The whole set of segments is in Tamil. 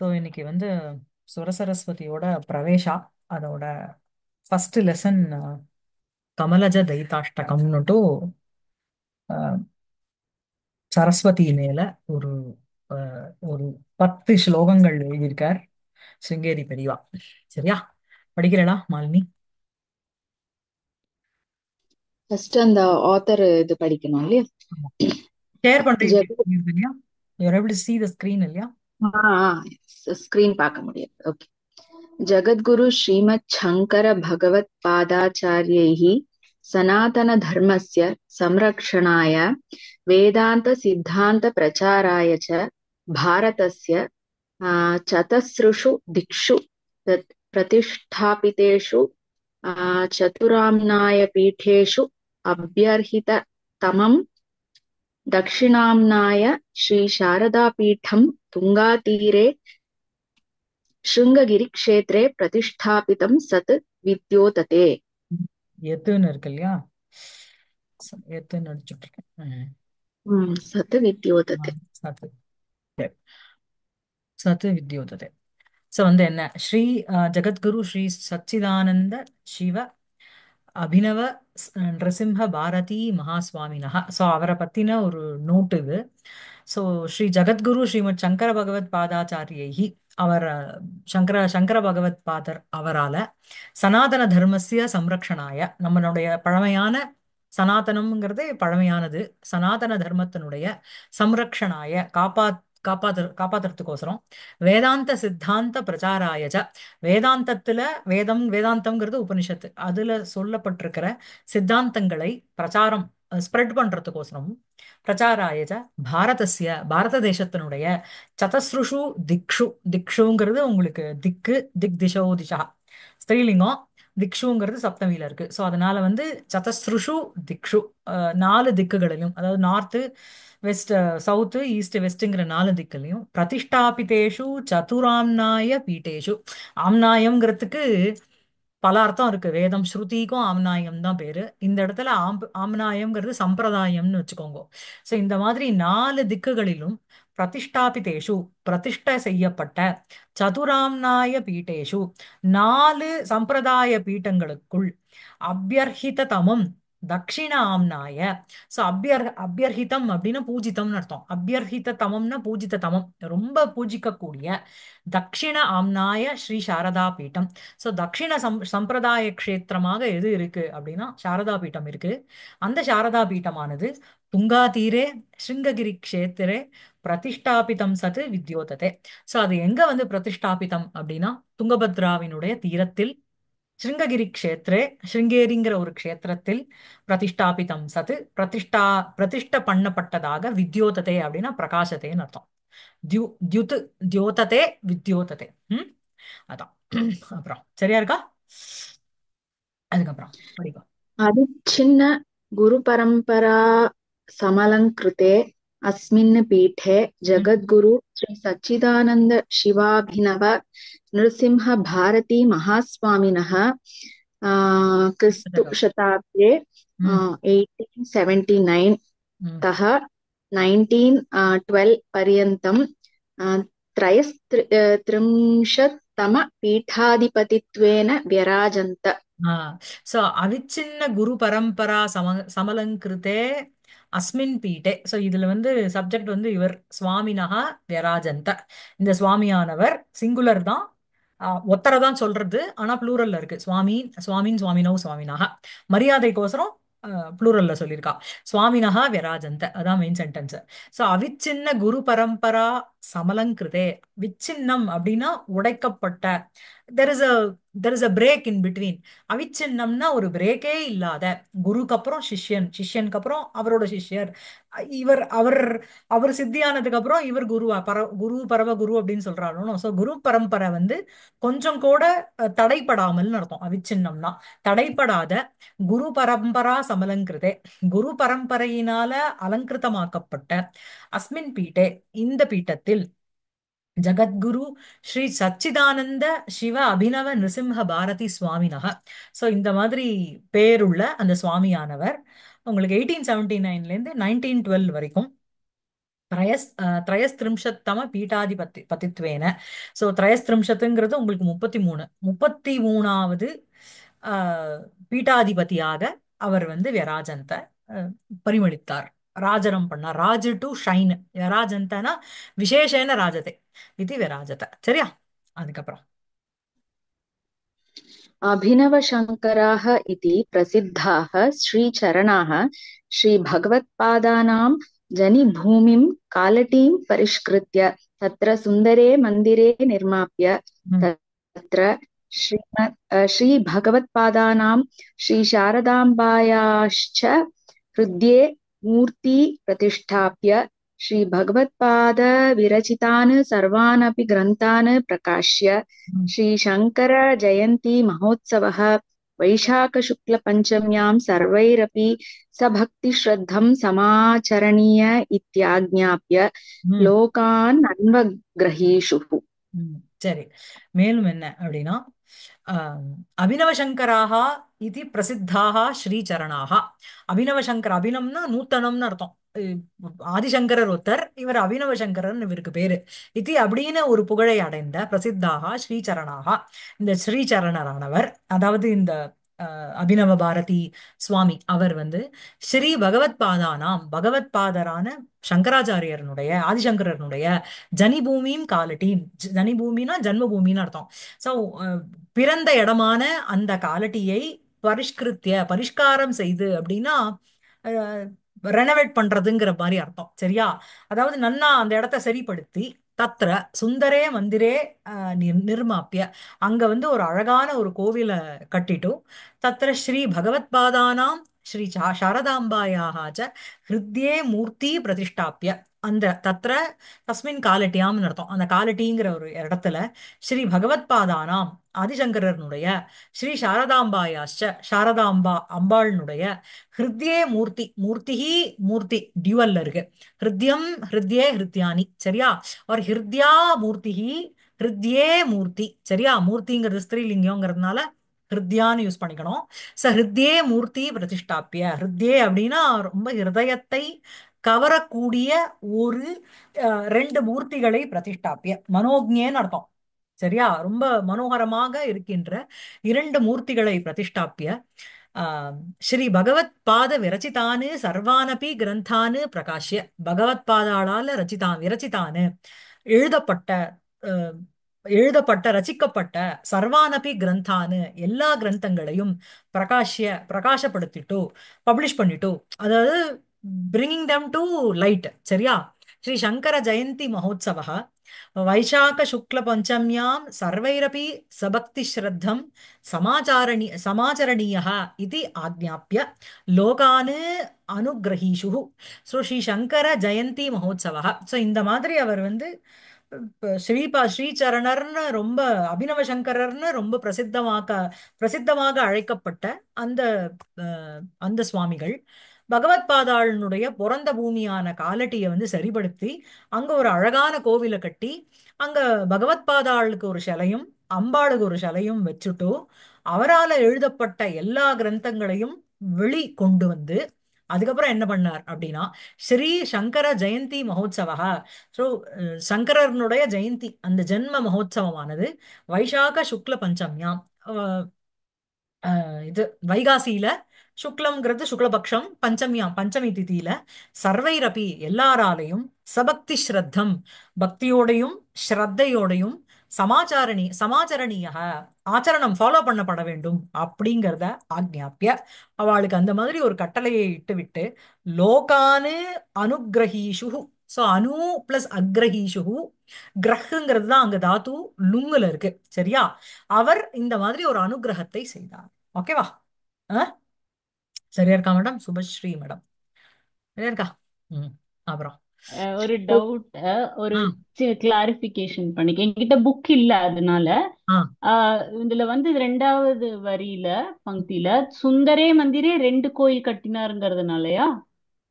ஸோ இன்னைக்கு வந்து சுரசரஸ்வதியோட பிரவேஷா அதோட ஃபர்ஸ்ட் லெசன் கமலஜ தைத்தாஷ்டகம்னுட்டு சரஸ்வதி மேல ஒரு ஒரு 10 ஸ்லோகங்கள் எழுதியிருக்கார் சிருங்கேரி பெரியவா. சரியா? படிக்கிறடா மாலினி? ஃபர்ஸ்ட் அந்த ஆத்தர் இது படிக்கணும் இல்லையா? ஷேர் பண்றீங்க ஜெகத் இல்லையா? You are able to see the screen இல்லையா? ஸ்கிரீன் பார்க்க முடியாது. ஓகே. ஜகத்குரு ஸ்ரீமத் சங்கர பகவத் பாதாச்சாரியைः சனாதன தர்மஸ்ய संरक्षणाय वेदान्त सिद्धान्त प्रचाराय च भारतस्य चतसृषु दिक्षु प्रतिष्ठापितेषु चतुराम्नाय पीठेषु अभ्यर्हिततमं दक्षिणाम्नाय श्री शारदापीठं तुङ्गातीरे शृङ्गगिरिक्षेत्रे प्रतिष्ठापितं सत् विद्योतते. எத்துன்னு இருக்கு இல்லையா? எத்துன்னு அடிச்சுட்டு இருக்கேன். सत् विद्योतते. சத்து. சத்து வித்யோததே. ஸோ வந்து என்ன ஸ்ரீ ஜகத்குரு ஸ்ரீ சச்சிதானந்த சிவ அபினவ நிருசிம்ஹ பாரதி மகாஸ்வாமினஹ. ஸோ அவரை பத்தின ஒரு நோட் இது. ஸோ ஸ்ரீ ஜகத்குரு ஸ்ரீமத் சங்கர பகவத் பாதாச்சாரியைஹி அவர் சங்கர பகவத் பாதர் அவரால சனாதன தர்மஸ்ய சம்ரக்ஷணாய நம்மளுடைய பழமையான சனாதனம்ங்கிறது பழமையானது சனாதன தர்மத்தினுடைய சம்ரக்ஷணாய காப்பாத்துறதுக்கோசரம் வேதாந்த சித்தாந்த பிரச்சாராயஜ வேதாந்தத்துல வேதாந்தம்ங்கிறது உபனிஷத்து அதுல சொல்லப்பட்டிருக்கிற சித்தாந்தங்களை பிரச்சாரம் ஸ்ப்ரெட் பண்றதுக்கோசரம் பிரச்சாராயஜ பாரதஸ்ய பாரத தேசத்தினுடைய சதஸ்ருஷு திக்ஷு திக்ஷுங்கிறது உங்களுக்கு திக்கு திஷோ திஷா ஸ்திரீலிங்கம் திக்ஷுங்கிறது சப்தமியில இருக்கு. ஸோ அதனால வந்து சதஸ்ருஷு திக்ஷு 4 திக்குகளிலும் அதாவது நார்த்து வெஸ்ட் சவுத்து ஈஸ்ட் வெஸ்ட்ங்கிற 4 திக்குலையும் பிரதிஷ்டாபிதேஷு சதுராம்னாய பீட்டேஷு ஆம்னாயம்ங்கிறதுக்கு பல அர்த்தம் இருக்கு. வேதம் ஸ்ருதிக்கும் ஆம்னாயம் தான் பேரு. இந்த இடத்துல ஆம்னாயம்ங்கிறது சம்பிரதாயம்னு வச்சுக்கோங்க. ஸோ இந்த மாதிரி 4 திக்குகளிலும் பிரதிஷ்டாபிதேஷு பிரதிஷ்டை செய்யப்பட்ட சதுராம்னாய பீட்டேஷு 4 சம்பிரதாய பீட்டங்களுக்குள் அபியர்ஹித தமம் தக்ஷிண ஆம்னாய. ஸோ அபியர்ஹிதம் அப்படின்னா பூஜிதம்னு அர்த்தம். அபியர்ஹித தமம்னா பூஜித தமம் ரொம்ப பூஜிக்கக்கூடிய தக்ஷிண ஆம்னாய ஸ்ரீ சாரதா பீட்டம். ஸோ தக்ஷிண சம்பிரதாய க்ஷேத்திரமாக எது இருக்கு அப்படின்னா சாரதா பீட்டம் இருக்கு. அந்த சாரதா பீட்டமானது துங்கா தீரே ஸ்ருங்ககிரி க்ஷேத்திரே பிரதிஷ்டாபிதம் சத்து வித்யோததே. ஸோ அது எங்க வந்து பிரதிஷ்டாபிதம் அப்படின்னா துங்கபத்ராவினுடைய தீரத்தில் ஸ்ருங்ககிரி க்ஷேத்ரே ஸ்ருங்கேரிங்கிற ஒரு க்ஷேத்திரத்தில் பிரதிஷ்டாபிதம் சத்து பிரதிஷ்ட பண்ணப்பட்டதாக வித்யோததே அப்படின்னா பிரகாசத்தேன்னு அர்த்தம். தியு தியுத் தியோததே வித்யோததே. அதான். அப்புறம் சரியா இருக்கா? அதுக்கப்புறம் படிப்பா. अविच्छिन्न गुरुपरम्परा समलङ्कृते अस्मिन् पीठे ம். जगद्गुरु श्री सच्चिदानन्द शिवाभिनव नृसिंह भारती महास्वामिनः क्रिस्तु சதகம். शताब्दे ம். 1879 ம். तः 1912 पर्यन्तं त्रयस्त्रिंशत्तमपीठाधिपतित्वेन व्यराजन्त. ஸோ அவிச்சின்ன குரு பரம்பரா சமலங்கிருத்தே அஸ்மின் பீட்டே. ஸோ இதுல வந்து சப்ஜெக்ட் வந்து இவர் சுவாமினஹா விராஜந்த. இந்த சுவாமியானவர் சிங்குலர் தான். ஒத்தரை தான் சொல்றது. ஆனா ப்ளூரல்ல இருக்கு. சுவாமின் சுவாமினோ சுவாமினஹா மரியாதைக்கோசரம் ப்ளூரல்ல சொல்லியிருக்கா. சுவாமினஹா விராஜந்த அதான் மெயின் சென்டென்ஸ். ஸோ அவிச்சின்ன குரு பரம்பரா சமலங்கிருதே. விச்சின்னம் அப்படின்னா உடைக்கப்பட்ட. There is a there is a break in between. அவிச்சின்னம்னா ஒரு பிரேக்கே இல்லாத குருக்கு அப்புறம் சிஷ்யன் சிஷ்யனுக்கு அப்புறம் அவரோட சிஷ்யர் இவர் அவர் அவர் சித்தியானதுக்கு அப்புறம் இவர் குரு பரவ குரு அப்படின்னு சொல்றாலும். ஸோ குரு பரம்பரை வந்து கொஞ்சம் கூட தடைப்படாமல்னு அர்த்தம். அவிச்சின்னம்னா தடைப்படாத குரு பரம்பரா சமலங்கிருதே குரு பரம்பரையினால அலங்கிருதமாக்கப்பட்ட அஸ்மின் பீட்டே இந்த பீட்டத்தில் ஜகத்குரு ஸ்ரீ சச்சிதானந்த சிவ அபினவ நிருசிம்ஹ பாரதி சுவாமினக. ஸோ இந்த மாதிரி பேருள்ள அந்த சுவாமியானவர் உங்களுக்கு 1879லேருந்து 1912 வரைக்கும் திரயஸ்திரிம்ஷத்தம பதித்வேன. ஸோ திரயஸ்திரிம்ஷத்துங்கிறது உங்களுக்கு 33, 33வது பீட்டாதிபதியாக அவர் வந்து விராஜந்த அஹ், பரிமளித்தார். ராஜனம் பண்ணார். ராஜு டு ஷைன். விராஜந்தனா விசேஷேன ராஜதே இது விராஜத. சரியா? அதுக்கப்புறம் अभिनवशङ्कराः इति प्रसिद्धाः श्रीचरणाः श्रीभगवत्पादानां जनिभूमिं कालटीं परिष्कृत्य तत्र सुन्दरे मन्दिरे निर्माप्य ம், तत्र श्रीभगवत्पादानां श्रीशारदाम्बायाश्च हृद्ये मूर्ति प्रतिष्ठाप्य श्रीभगवत्पादविरचितान् सर्वानपि ग्रन्थान् प्रकाश्य ம், श्रीशङ्करजयन्ती महोत्सवः वैशाखशुक्लपञ्चम्यां सर्वैरपि सभक्तिश्रद्धं समाचरणीय इत्याज्ञाप्य ம், लोकान् अन्वग्रहीषुः। ம். சரி. மேலும் என்ன அப்படின்னா ஆம், அபினவசங்கராக இது பிரசித்தாக ஸ்ரீசரணாக. அபினவசங்கர், அபினம்னா நூத்தனம்னு அர்த்தம். இ- ஆதிசங்கரர் ஒருத்தர், இவர் அபினவசங்கரன் இவருக்கு பேரு. இது அப்படின்னு ஒரு புகழை அடைந்த பிரசித்தாக ஸ்ரீசரணாக. இந்த ஸ்ரீசரணரானவர், அதாவது இந்த அபினவ பாரதி சுவாமி அவர் வந்து ஸ்ரீ பகவத் பாதானாம், பகவத் பாதரான சங்கராச்சாரியரனுடைய, ஆதிசங்கரனுடைய ஜனிபூமியும் காலட்டியும், ஜனிபூமினா ஜன்மபூமின்னு அர்த்தம். ஸோ பிறந்த இடமான அந்த காலட்டியை பரிஷ்கிருத்திய, பரிஷ்காரம் செய்து அப்படின்னா ரெனோவேட் பண்றதுங்கிற மாதிரி அர்த்தம். சரியா? அதாவது நன்னா அந்த இடத்த சரிப்படுத்தி, தத்ர சுந்தரே மந்திரே நிர்மாப்பிய, அங்க வந்து ஒரு அழகான ஒரு கோவிலை கட்டிட்டு, தத்ர ஸ்ரீ பகவத்பாதானாம் ஸ்ரீ சாரதாம்பாயாக ஹிருத்யே மூர்த்தி பிரதிஷ்டாப்பிய, அந்த தத்ர தஸ்மின் காலட்டியாம்னு அர்த்தம். அந்த காலட்டிங்கிற ஒரு இடத்துல ஸ்ரீ பகவத்பாதானாம் ஆதிசங்கரனுடைய, ஸ்ரீ சாரதாம்பாயாச்ச சாரதாம்பா அம்பாளினுடைய, ஹிருத்யே மூர்த்தி, மூர்த்திஹி மூர்த்தி டியூவல்ல இருக்கு. ஹிருத்யம் ஹிருத்யே ஹிருத்யானி. சரியா? ஒரு ஹிருத்யா மூர்த்திஹி ஹிருத்யே மூர்த்தி. சரியா? மூர்த்திங்கிறது ஸ்திரீலிங்கம்ங்கிறதுனால ஹிருத்யான்னு யூஸ் பண்ணிக்கணும். ஹிருத்யே மூர்த்தி பிரதிஷ்டாப்பிய. ஹிருத்யே அப்படின்னா ரொம்ப ஹிருதயத்தை கவரக்கூடிய ஒரு ரெண்டு மூர்த்திகளை பிரதிஷ்டாப்பிய, மனோஜ்ஞேன்னு அர்த்தம். சரியா? ரொம்ப மனோகரமாக இருக்கின்ற இரண்டு மூர்த்திகளை பிரதிஷ்டாப்பிய ஆம், ஸ்ரீ பகவத் பாத விரச்சிதானு சர்வானபி கிரந்தானு பிரகாஷ்ய. பகவத் பாதாளால விரச்சிதானு எழுதப்பட்ட, அஹ், ரச்சிக்கப்பட்ட சர்வானபி கிரந்தானு எல்லா கிரந்தங்களையும் பிரகாசப்படுத்திட்டோ, பப்ளிஷ் பண்ணிட்டோ, அதாவது பிரிங்கிங் them டு லைட். சரியா? ஸ்ரீ சங்கர ஜெயந்தி மகோத்சவः வைசாக சுக்ல பஞ்சம்யாம் சர்வைரபி சபக்தி ஸ்ரத்தம் சமாச்சரணீயः இதி ஆக்ஞாப்ய லோகான் அனுகிரகீஷுः. ஸோ ஸ்ரீ சங்கர ஜெயந்தி மகோத்சவः. ஸோ இந்த மாதிரி அவர் வந்து இப்ப ஸ்ரீசரணர்னு ரொம்ப, அபினவ சங்கரர்னு ரொம்ப பிரசித்தமாக அழைக்கப்பட்ட அந்த அந்த சுவாமிகள் பகவத் பாதாளனுடைய பிறந்த பூமியான காலட்டியை வந்து சரிப்படுத்தி அங்க ஒரு அழகான கோவிலை கட்டி, அங்க பகவத் பாதாளுக்கு ஒரு சிலையும் அம்பாளுக்கு ஒரு சிலையும் வச்சுட்டு, அவரால எழுதப்பட்ட எல்லா கிரந்தங்களையும் வெளி கொண்டு வந்து, அதுக்கப்புறம் என்ன பண்ணார் அப்படின்னா ஸ்ரீ சங்கர ஜெயந்தி மகோத்சவா. ஸோ சங்கரனுடைய ஜெயந்தி, அந்த ஜென்ம மகோத்சவமானது வைசாக சுக்ல பஞ்சம்யாம், இது வைகாசியில, சுக்லம்ங்கிறது சுக்லபக்ஷம், பஞ்சமியாம் பஞ்சமி திதியில, சர்வைரபி எல்லாராலையும், சபக்தி ஸ்ரத்தம் பக்தியோடையும் ஸ்ரத்தையோடையும், சமாச்சரணீய ஆச்சரணம் ஃபாலோ பண்ணப்பட வேண்டும் அப்படிங்கிறத ஆக்ஞாப்பிய, அவளுக்கு அந்த மாதிரி ஒரு கட்டளையை இட்டுவிட்டு, லோகானு அனுகிரகீஷு. ஸோ அனு பிளஸ் அக்ரஹீஷு, கிரஹுங்கிறது தான் அங்க தாத்து லுங்குல இருக்கு. சரியா? அவர் இந்த மாதிரி ஒரு அனுகிரகத்தை செய்தார். ஓகேவா? ஆ, சரியா இருக்கா மேடம்? சுபஸ்ரீ மேடம் சரியா இருக்கா? ம். அப்புறம் ஒரு ஓ, டவுட், ஒரு ஆ, கிளாரிபிகேஷன் பண்ணிக்க. என்கிட்ட புக் இல்ல, அதனால ஆ. இதுல வந்து ரெண்டாவது வரியில பங்கில சுந்தரே மந்திரே ரெண்டு கோயில் கட்டினாருங்கிறதுனாலயா?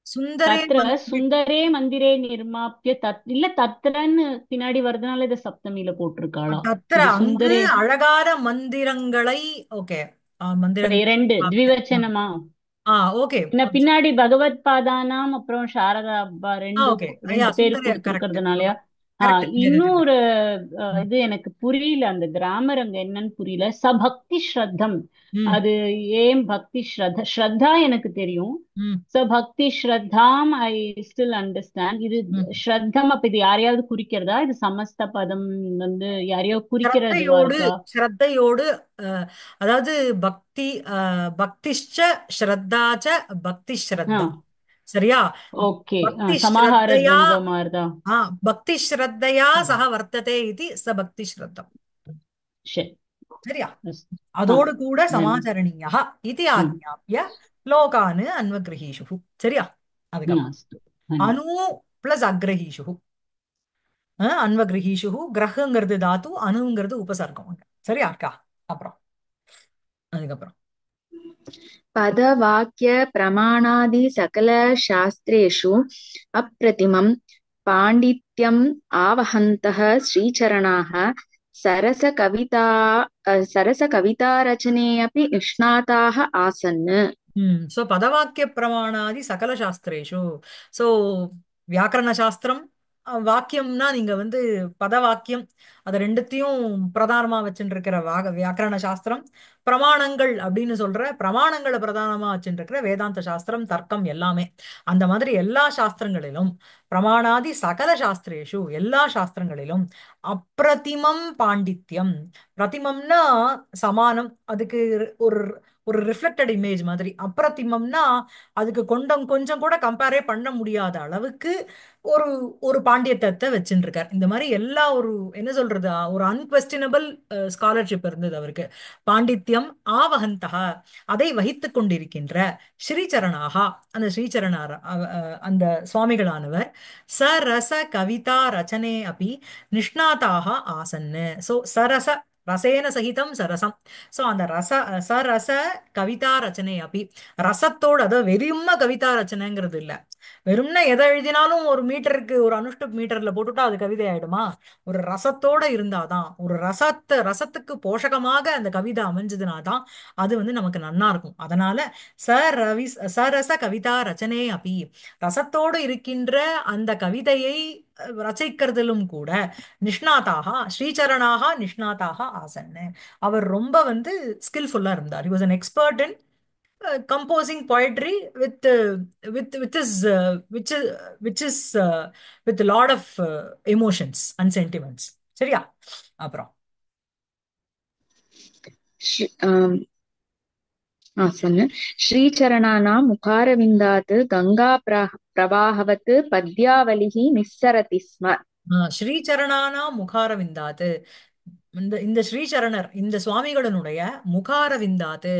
சுந்தரே தத்ர மந்திரி. சுந்தரே மந்திரே நிர்மாப்பிய இல்ல தத்ரன்னு பின்னாடி வர்றதுனால இதை சப்தமியில போட்டிருக்காளா? தத்திர இந்த அங்கு சுந்தரே அழகான மந்திரங்களை. ஓகே. இப்ப மந்திரங்கள் ரெண்டு பார்த்து. த்விவச்சனமா? ஓகே. ஏன்னா பின்னாடி பகவத் பாதானாம் அப்புறம் சாரதா அப்பா ஓகே. ஐயா ரெண்டு பேர் சுந்தர கரெக்ட். கொடுத்துருக்கிறதுனாலயா. கரெக்ட். இன்னும் ஒரு ம். இது எனக்கு புரியல, அந்த கிராமர் அங்க என்னன்னு புரியல. சபக்தி ஸ்ரத்தம், ம். அது ஏன் பக்தி ஸ்ரத்தா? ஸ்ரத்தா எனக்கு தெரியும். ம். சபக்தி ஸ்ரத்தாம் ஐ ஸ்டில் அண்டர்ஸ்டாண்ட். இது ம். ஸ்ரத்தம், அப்ப இது யாரையாவது குறிக்கிறதா? இது சமஸ்த பதம் வந்து யாரையோ குறிக்கிற இதுவா ஸ்ரத்தையோடு இருக்கா? ஸ்ரத்தையோடு அஹ், அதாவது பக்தி பக்திஷ்ச ஸ்ரத்தாச்ச பக்தி ஆ, ஸ்ரத்தா. சரியா? ஓகே. பக்தி சமாஹார ஸ்ரத்தையா துவந்த மாதிரிதான். பக்தி ஸ்ரத்தையா ம். சக வர்த்ததே இது ச பக்தி ஸ்ரத்தம். சரி. சரியா? அஸ்து. ஆ, அதோடு கூட நன்றி. சமாச்சரணீயா இது ம். ஆக்ஞாபிய லோகானு அன்வகிரகீஷு. சரியா? அதுக்கப்புறம் அஸ்து. நன்றி. அணு பிளஸ் அக்ரஹீஷு. அன்வகிரகீஷு. கிரகங்கிறது தாத்து, அணுங்கிறது உபசர்க்கம் அங்க. சரியா இருக்கா? அப்புறம் அதுக்கப்புறம் पदवाक्यप्रमाणादिसकलशास्त्रेषु अप्रतिमं पाण्डित्यम् आवहन्तः श्रीचरणाः सरसकविता सरसकवितारचने अपि निष्णाताः आसन्। சோ பதவாக்கிய பிரமாணாதி சகல சாஸ்திரேஷு. சோ வியாக்கரண சாஸ்திரம், வாக்கியம்னா நீங்க வந்து பதவாக்கியம் அது ரெண்டுத்தையும் பிரதானமா வச்சுட்டு இருக்கிற வியாக்கரண சாஸ்திரம், பிரமாணங்கள் அப்படின்னு சொல்ற பிரமாணங்களை பிரதானமா வச்சுட்டு இருக்கிற வேதாந்த சாஸ்திரம், தர்க்கம் எல்லாமே. அந்த மாதிரி எல்லா சாஸ்திரங்களிலும் பிரமாணாதி சகல சாஸ்திரேஷு எல்லா சாஸ்திரங்களிலும் அப்பிரதிமம் பாண்டித்யம். பிரதிமம்னா சமானம், அதுக்கு ஒரு ஒரு ரிஃப்ளெக்டட் இமேஜ் மாதிரி. அப்பிரதிமம்னா அதுக்கு கொஞ்சம் கூட கம்பேரே பண்ண முடியாத அளவுக்கு ஒரு ஒரு பாண்டியத்தை வச்சுட்டு இருக்கார். இந்த மாதிரி எல்லா ஒரு என்ன சொல்றது, ஒரு அன்குவெஸ்டினபிள் ஸ்காலர்ஷிப் இருந்தது அவருக்கு. பாண்டித்யம் ஆவகந்தகா, அதை வகித்துக் கொண்டிருக்கின்ற ஸ்ரீசரணாகா, அந்த ஸ்ரீசரணார் அந்த சுவாமிகளானவர் சரச கவிதா ரச்சனே அப்படி நிஷ்ணாதாக ஆசன்னு. சோ சரச ரசேன சகிதம் சரசம். சோ அந்த சரச கவிதா ரச்சனை அப்படி ரசத்தோட, அதாவது வெறும கவிதா ரச்சனைங்கிறது இல்ல. வெறும்னா எதை எழுதினாலும் ஒரு மீட்டருக்கு ஒரு அனுஷ்டுப் மீட்டர்ல போட்டுட்டா அது கவிதை ஆயிடுமா? ஒரு ரசத்தோட இருந்தாதான், ஒரு ரசத்துக்கு போஷகமாக அந்த கவிதை அமைஞ்சதுனாதான் அது வந்து நமக்கு நன்னா இருக்கும். அதனால சரச கவிதா ரச்சனை அப்படி ரசத்தோடு இருக்கின்ற அந்த கவிதையை ரசிக்கிறதிலும் கூட நிஷ்ணாதாக ஸ்ரீசரணாக நிஷ்ணாதாக ஆசன்னு. அவர் ரொம்ப வந்து ஸ்கில்ஃபுல்லா இருந்தார். he was an expert in composing poetry with his which is with a lot of emotions and sentiments. சரியா? அப்புறம் आसन्। श्रीचरणानां मुखारविन्दात् गङ्गाप्रवाहवत् पद्यावलिः निस्सरति स्म। ஸ்ரீசரணானா முகாரவிந்தாத்து. இந்த ஸ்ரீசரணர் இந்த சுவாமிகளினுடைய முகாரவிந்தாத்து,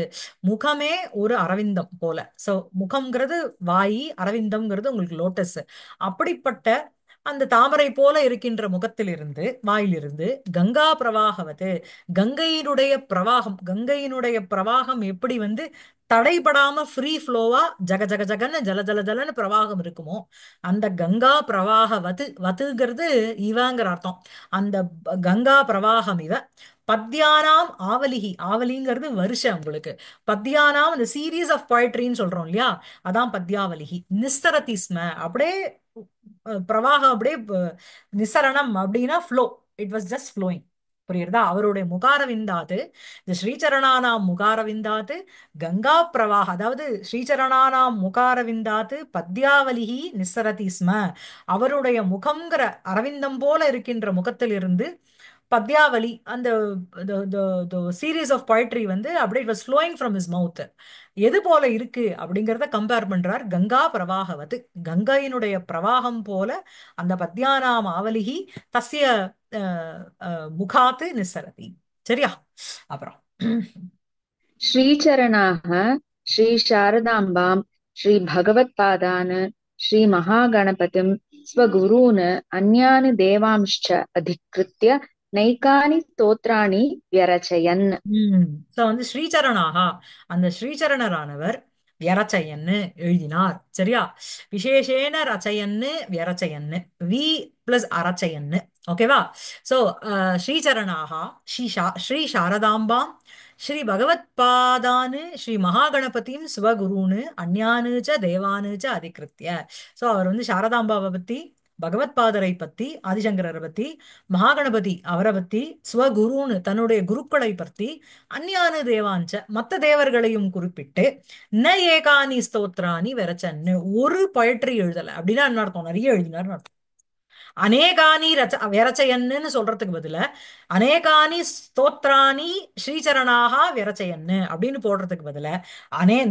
முகமே ஒரு அரவிந்தம் போல. சோ முகம்ங்கிறது வாயி, அரவிந்தம்ங்கிறது உங்களுக்கு லோட்டஸ். அப்படிப்பட்ட அந்த தாமரை போல இருக்கின்ற முகத்திலிருந்து, வாயிலிருந்து கங்கா பிரவாகவது, கங்கையினுடைய பிரவாகம், கங்கையினுடைய பிரவாகம் எப்படி வந்து தடைபடாம ஃப்ரீ ஃப்ளோவா ஜக ஜக ஜகன்னு ஜல ஜல ஜலன்னு பிரவாகம் இருக்குமோ, அந்த கங்கா பிரவாக வத்துங்கிறது இவங்கிற அர்த்தம். அந்த கங்கா பிரவாகம் இவ பத்யானாம் ஆவலிகி, ஆவலிங்கிறது வருஷம் உங்களுக்கு. பத்யானாம் அந்த சீரீஸ் ஆஃப் பொயட்ரின்னு சொல்றோம் இல்லையா, அதான் பத்யாவலிகி. நிஸ்தரதி ஸ்ம, அப்படியே பிரவாகம் அப்படியே நிசரணம் அப்படின்னா flow. It was just flowing. புரியுறதா? அவருடைய முகாரவிந்தாது, இந்த ஸ்ரீசரணானாம் முகாரவிந்தாது கங்கா பிரவாக, அதாவது ஸ்ரீசரணானாம் முகாரவிந்தாது பத்யாவலிஹி நிஸ்ஸரதி ஸ்ம. அவருடைய முகம்ங்கிற அரவிந்தம் போல இருக்கின்ற முகத்திலிருந்து பத்யாவலி, அந்த சீரீஸ் ஆஃப் பொயட்ரி வந்து அப்படியே it was flowing from his மவுத். எது போல இருக்கு அப்படிங்கிறத கம்பேர் பண்றார். கங்கா பிரவாகவது, கங்கையினுடைய பிரவாகம் போல அந்த பத்யானாம் ஆவலிஹி தஸ்ய முகாத்து நிஸ்ஸரதி. சரியா? அப்புறம் श्रीचरणाः श्रीशारदाम्बां श्रीभगवत्पादान् श्रीमहागणपतिं स्वगुरून् अन्यान् देवांश्च अधिकृत्य नैकानि स्तोत्राणि व्यरचयन्। சோ வந்து ஸ்ரீசரணாகா, அந்த ஸ்ரீசரணரானவர் வியரச்சயன்னு எழுதினார். சரியா? விசேஷேன ரச்சயன்னு வியரச்சயன்னு, வி பிளஸ் அரச்சயன்னு. ஓகேவா? ஸோ ஸ்ரீச்சரணாக ஸ்ரீ சாரதாம்பாம் ஸ்ரீ பகவத்பாதானு ஸ்ரீ மகாகணபதியும் சிவகுருன்னு அந்யானு ச தேவானு ச அதிகிருத்திய. ஸோ அவர் வந்து சாரதாம்பாவை பத்தி, பகவத்பாதரை பத்தி, ஆதிசங்கரரை பத்தி, மகாகணபதி அவரை பத்தி, ஸ்வகுருன்னு தன்னுடைய குருக்களை பத்தி, அந்யானு தேவாஞ்ச மத்த தேவர்களையும் குறிப்பிட்டு, ந ஏகானி ஸ்தோத்ராணி வெரச்சன்னு ஒரு பொயட்ரி எழுதல. அப்படின்னா என்ன அர்த்தம்? நிறைய எழுதினார்னு அர்த்தம். அநேகானி விரச்சயன்னு சொல்றதுக்கு பதிலா அநேகானி ஸ்தோத்ராணி ஸ்ரீசரணாக விரச்சயன்னு அப்படின்னு போடுறதுக்கு பதிலா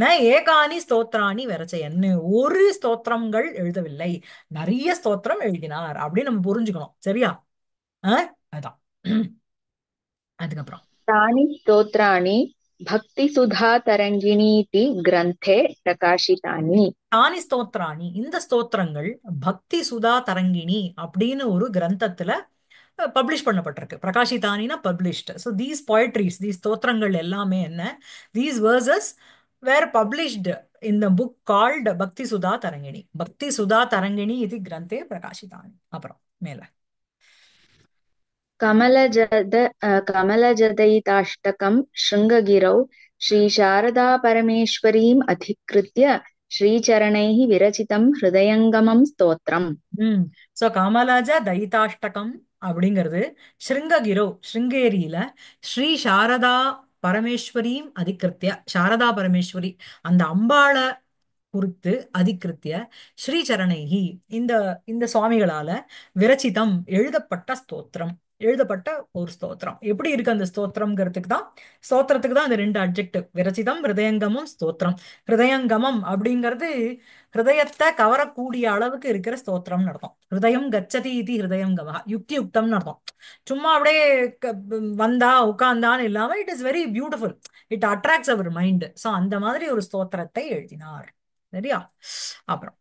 ந ஏகானி ஸ்தோத்ராணி விரச்சயன்னு ஒரு ஸ்தோத்திரங்கள் எழுதவில்லை, நிறைய ஸ்தோத்திரம் எழுதினார் அப்படின்னு நம்ம புரிஞ்சுக்கணும். சரியா? அதான். அதுக்கப்புறம் तानि स्तोत्राणि भक्तिसुधातरङ्गिणीति ग्रन्थे प्रकाशितानि। தானி ஸ்தோத்ராணி இந்த ஸ்தோத்திரங்கள் பக்தி சுதா தரங்கிணி அப்படின்னு ஒரு கிரந்தத்துல பப்ளிஷ் பண்ணப்பட்டிருக்கு. பிரகாஷிதானினா published. So these poetries, these ஸ்தோத்திரங்கள் எல்லாமே என்ன, these verses were published in the book called Bhakti Sudha Tarangini. பக்தி சுதா தரங்கிணி இது கிரந்தே பிரகாஷிதானி. அப்புறம் மேல कमलजदयिताष्टकं शृङ्गगिरौ श्रीशारदापरमेश्वरीम् अधिकृत्य श्रीचरणैः विरचितं हृदयङ्गमं स्तोत्रम्। ம் ஸோ காமலாஜ தைதாஷ்டகம் அப்படிங்கிறது ஸ்ருங்ககிரோ ஸ்ருங்கேரியில ஸ்ரீ சாரதா பரமேஸ்வரியும் அதிகிருத்திய, சாரதா பரமேஸ்வரி அந்த அம்பாளை குறித்து அதிகிருத்திய ஸ்ரீசரணைஹி இந்த இந்த சுவாமிகளால விரச்சிதம் எழுதப்பட்ட ஸ்தோத்திரம், எழுதப்பட்ட ஒரு ஸ்தோத்திரம். எப்படி இருக்கு அந்த ஸ்தோத்திரத்துக்கு தான் அந்த ரெண்டு அட்ஜெக்டிவ், விரச்சிதம் ஹிருதயங்கமும் ஸ்தோத்திரம். ஹிருதயங்கமம் அப்படிங்கிறது ஹிருதயத்தை கவரக்கூடிய அளவுக்கு இருக்கிற ஸ்தோத்திரம்னு அர்த்தம். ஹிருதயம் கச்சதி இது ஹிருதயங்கம யுக்தி யுக்தம்னு அர்த்தம். சும்மா அப்படியே வந்தா உட்கார்ந்தான்னு இல்லாம it is very beautiful, it attracts our mind. So அந்த மாதிரி ஒரு ஸ்தோத்திரத்தை எழுதினார். சரியா? அப்புறம்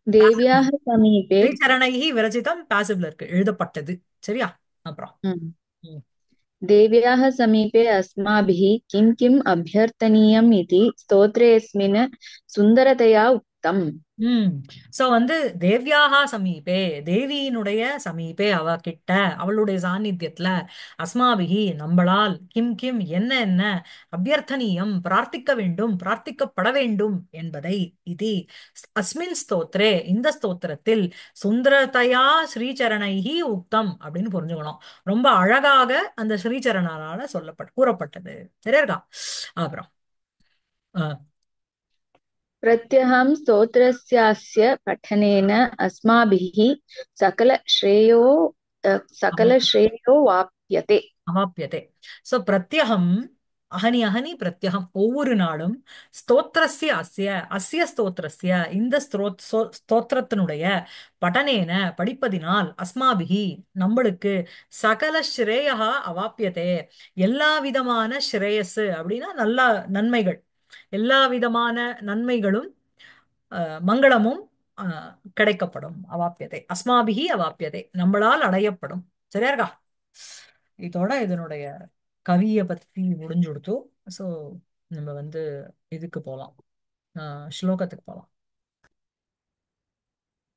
देव्याः समीपे ஸ்ரீசரணைஹி விரச்சிதம் பாசிவ்ல இருக்கு, எழுதப்பட்டது. சரியா? அப்புறம் ம். देव्याः समीपे अस्माभिः किं किम् अभ्यर्थनीयम् इति स्तोत्रेऽस्मिन् सुन्दरतया उक्तम्। ம் சோ வந்து தேவ்யாகா சமீபே, தேவியினுடைய சமீபே அவ கிட்ட, அவளுடைய சாநித்தியத்துல, அஸ்மாபிகி நம்மளால், கிம் கிம் என்ன என்ன, அபியர்த்தனீயம் பிரார்த்திக்க வேண்டும், பிரார்த்திக்கப்பட வேண்டும் என்பதை, இது அஸ்மின் ஸ்தோத்ரே இந்த ஸ்தோத்திரத்தில், சுந்தரதையா ஸ்ரீசரணைஹி உக்தம் அப்படின்னு புரிஞ்சுக்கணும். ரொம்ப அழகாக அந்த ஸ்ரீசரணால கூறப்பட்டது. சரியா இருக்கா? அப்புறம் प्रत्यहं स्तोत्रस्यास्य पठनेन अस्माभिः सकलश्रेयो सकलश्रेयो वाप्यते। அவாப்பியதே. சோ பிரத்யகம் அஹனி அஹனி பிரத்யகம் ஒவ்வொரு நாளும் ஸ்தோத்திரஸ்ய அஸ்ய அஸ்ய ஸ்தோத்திரஸ்ய இந்த ஸ்தோத்திரத்தினுடைய பட்டனேன படிப்பதினால் அஸ்மாபிகி நம்மளுக்கு சகல ஸ்ரேயா அவாப்பியதே எல்லா விதமான ஸ்ரேயஸ் அப்படின்னா நல்ல நன்மைகள், எல்லா விதமான நன்மைகளும் மங்களமும் கிடைக்கப்படும். அவாப்பியதே அஸ்மாபிகி அவாப்பியதே நம்மளால் அடையப்படும். சரியா இருக்கா? இதோட இதனுடைய கவியை பத்தி முடிஞ்சு கொடுத்து, ஸோ நம்ம வந்து இதுக்கு போகலாம், ஸ்லோகத்துக்கு போகலாம்.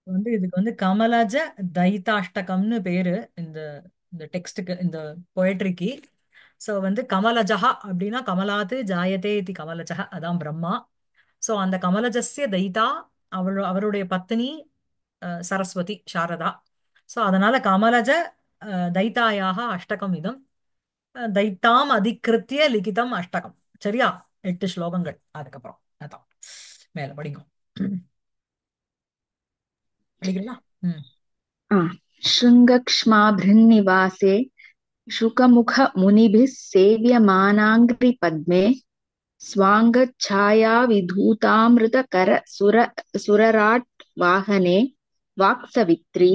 வந்து இதுக்கு வந்து கமலஜ தைத்தாஷ்டகம்னு பேரு இந்த இந்த டெக்ஸ்டுக்கு, இந்த பொயட்ரிக்கு. ஸோ வந்து கமலஜஹா அப்படின்னா கமலாத்து ஜாயதே இது கமலஜஹ, அதான் பிரம்மா. ஸோ அந்த கமலஜஸ்ய தைதா அவருடைய பத்னி சரஸ்வதி சாரதா. ஸோ அதனால கமலஜ தைத்தாயாக அஷ்டகம் இதம், தைத்தாம் அதிகிருத்திய லிகிதம் அஷ்டகம். சரியா? 8 ஸ்லோகங்கள். அதுக்கப்புறம் அதான் மேல படிக்கும். படிக்கலாம். ம் शृङ्गक्ष्माभृन्निवासे शुकमुखमुनिभिः सेव्यमानाङ्घ्रिपद्मे स्वाङ्गच्छायाविधूतामृतकर सुरराट् वाक्सवित्री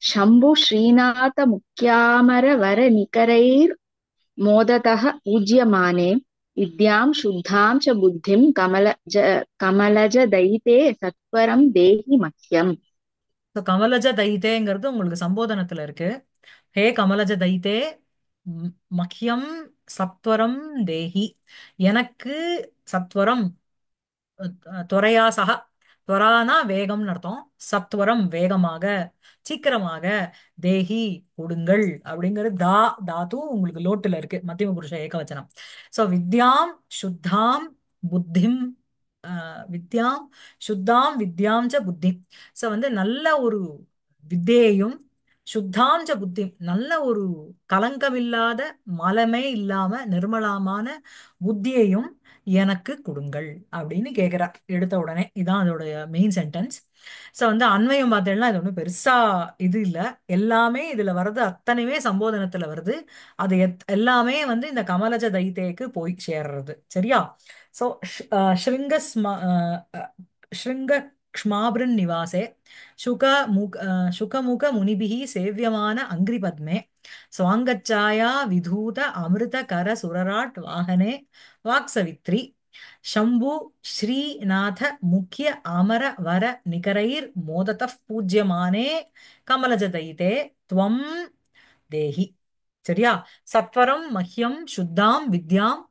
शम्भुश्रीनाथमुख्यामरवरनिकरैर्मोदतः पूज्यमाने विद्यां शुद्धां च बुद्धिं कमलजदयिते सत्वरं देहि मह्यम्। ஸோ கமலஜ தைத்தேங்கிறது உங்களுக்கு சம்போதனத்துல இருக்கு. ஹே கமலஜ தைத்தே மஹ்யம் சத்வரம் தேஹி, எனக்கு சத்வரம் துவரையா சக, துவரானா வேகம்னு அர்த்தம், சத்வரம் வேகமாக, சீக்கிரமாக தேஹி கொடுங்கள் அப்படிங்கிறது தாது உங்களுக்கு லோட்டுல இருக்கு மத்தியம புருஷ ஏகவச்சனம். ஸோ வித்யாம் சுத்தாம் புத்திம் வித்யாம் சுத்தாம் வித்யாம் ச புத்தி. ஸோ வந்து நல்ல ஒரு வித்தையையும் சுத்தாம் ச புத்தி நல்ல ஒரு கலங்கமில்லாத மலமே இல்லாம நிர்மலமான புத்தியையும் எனக்கு கொடுங்கள் அப்படின்னு கேட்கிறார் எடுத்த உடனே. இதான் அதோட மெயின் சென்டென்ஸ். ஸோ வந்து அன்வயம் பார்த்தேன்னா இது ஒன்றும் பெருசா இது இல்லை. எல்லாமே இதுல வர்றது அத்தனையுமே சம்போதனத்துல வருது. அது எல்லாமே வந்து இந்த கமலஜ தைத்தேக்கு போய் சேர்றது. சரியா? ஸோ ஸ்ருங்க ஸ்ருங்க क्ष्माभृन् निवासे शुकमुख मुनिभिः सेव्यमान अङ्घ्रिपद्मे स्वाङ्गच्छाया विधूत अमृत कर सुरराट् वाहने वाक्सवित्री शम्भु श्रीनाथ मुख्य अमर वर निकरैर् मोदतः पूज्यमाने कमलजदयिते त्वं देहि. சரியா? சத்வரம் மஹ்யம் சுத்தாம் வித்யாம்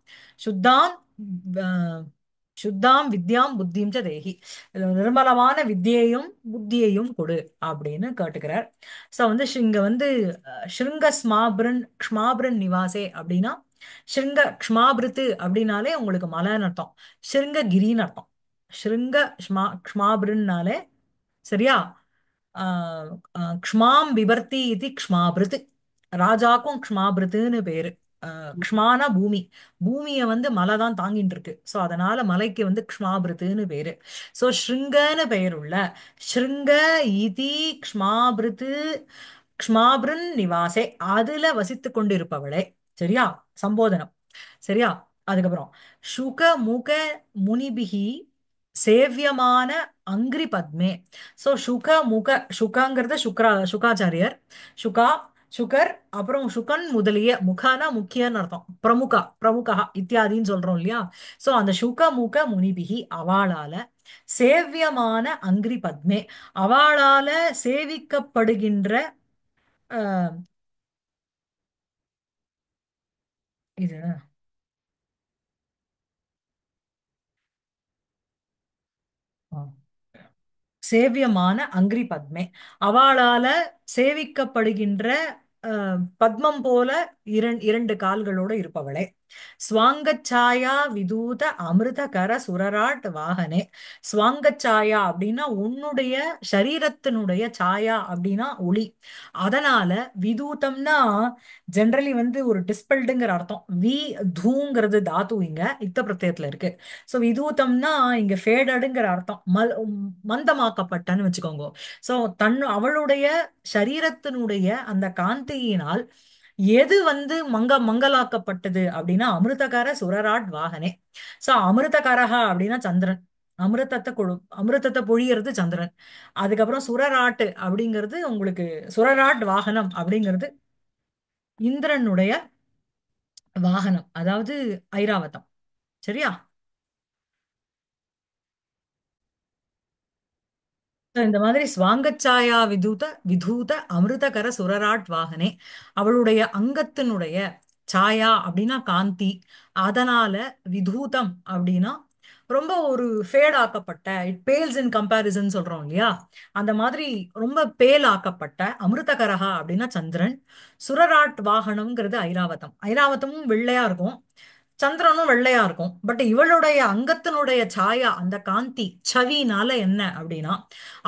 சுத்தாம் அஹ், சுத்தாம் வித்யாம் புத்தியும் ச தேஹி. நிர்மலமான வித்தியையும் புத்தியையும் கொடு அப்படின்னு கேட்டுக்கிறார். ஸோ வந்து இங்க வந்து ஸ்ருங்க க்ஷ்மாபிரன் நிவாசே அப்படின்னா ஸ்ருங்க க்ஷ்மாபிருத்து அப்படின்னாலே உங்களுக்கு மலைன்னு அர்த்தம். ஸ்ருங்ககிரின்னு அர்த்தம். ஸ்ருங்க க்ஷ்மாபிருன்னாலே சரியா? க்ஷ்மாம் விபர்த்தி இது க்ஷ்மாபிருத். ராஜாக்கும் க்ஷ்மாபிருத்துன்னு பேரு. க்ஷ்மானா பூமி. பூமியை வந்து மலை தான் தாங்கிட்டு இருக்கு. ஸோ அதனால மலைக்கு வந்து க்ஷ்மாபிருத்துன்னு பேரு. ஸோ ஸ்ருங்கன்னு பெயருள்ள ஸ்ருங்க இதி க்ஷ்மாபிருத்து க்ஷ்மாபிருன் நிவாசே அதுல வசித்து கொண்டிருப்பவளே. சரியா? சம்போதனம். சரியா? அதுக்கப்புறம் சுக முக முனிபிகி சேவியமான அங்கிரி பத்மே. ஸோ சுக முக சுகாங்கிறது சுகாச்சாரியர். சுகா சுகர் அப்புறம் சுகன் முதலிய முகானா முக்கியன்னு அர்த்தம். பிரமுகா இத்தியாதின்னு சொல்றோம் இல்லையா? ஸோ அந்த சுக முக முனிபிகி அவளால சேவியமான அங்கிரி பத்மே அவளால சேவிக்கப்படுகின்ற அஹ், இது சேவியமான அங்கிரி பத்மே அவளால சேவிக்கப்படுகின்ற பத்மம் போல இரண்டு கால்களோடு இருப்பவளே. ஸ்வாங்கச்சாயா விதூத அமிர்த கர சுரராட் வாகனே. ஸ்வாங்கச்சாயா அப்படின்னா உன்னுடைய சரீரத்தினுடைய சாயா அப்படின்னா ஒளி. அதனால விதூதம்னா ஜென்ரலி வந்து ஒரு டிஸ்பெல்டுங்கிற அர்த்தம். தூங்கிறது தாத்து இங்க இத்த பிரத்யத்துல இருக்கு. ஸோ விதூதம்னா இங்க ஃபேடடுங்கிற அர்த்தம். மந்தமாக்கப்பட்டன்னு வச்சுக்கோங்க. ஸோ அவளுடைய சரீரத்தினுடைய அந்த காந்தியினால் எது வந்து மங்கலாக்கப்பட்டது அப்படின்னா அமிர்தகர சுரராட் வாகனே. சோ அமிர்தகரஹா அப்படின்னா சந்திரன். அமிர்தத்தை பொழியறது சந்திரன். அதுக்கப்புறம் சுரராட்டு அப்படிங்கிறது உங்களுக்கு சுரராட் வாகனம் அப்படிங்கிறது இந்திரனுடைய வாகனம், அதாவது ஐராவதம். சரியா? இந்த மாதிரி ஸ்வாங்கச்சாயா விதூத அமிர்தகர சுரராட் வாகனே அவளுடைய அங்கத்தினுடைய சாயா அப்படின்னா காந்தி. அதனால விதூதம் அப்படின்னா ரொம்ப ஒரு ஃபேட் ஆக்கப்பட்ட இட் பேல்ஸ் இன் கம்பேரிசன் சொல்றோம் இல்லையா? அந்த மாதிரி ரொம்ப பேல் ஆக்கப்பட்ட அமிர்தகரஹா அப்படின்னா சந்திரன். சுரராட் வாகனம்ங்கிறது ஐராவதம். ஐராவதமும் வெள்ளையா இருக்கும், சந்திரனும் வெள்ளையா இருக்கும். பட் இவளுடைய அங்கத்தினுடைய சாயா அந்த காந்தி சவினால என்ன அப்படின்னா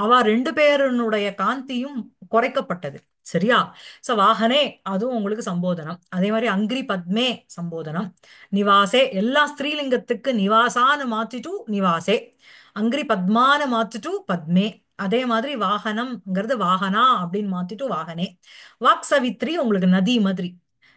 அவ ரெண்டு பேருனுடைய காந்தியும் குறைக்கப்பட்டது. சரியா? சோ வாகனே அதுவும் உங்களுக்கு சம்போதனம். அதே மாதிரி அங்கிரி பத்மே சம்போதனம். நிவாசே எல்லா ஸ்திரீலிங்கத்துக்கு நிவாசான்னு மாத்திட்டு நிவாசே, அங்கிரி பத்மான்னு மாத்திட்டு பத்மே. அதே மாதிரி வாகனம்ங்கிறது வாகனா அப்படின்னு மாத்திட்டு வாகனே. வாக் சவித்ரி உங்களுக்கு நதி மாதிரி.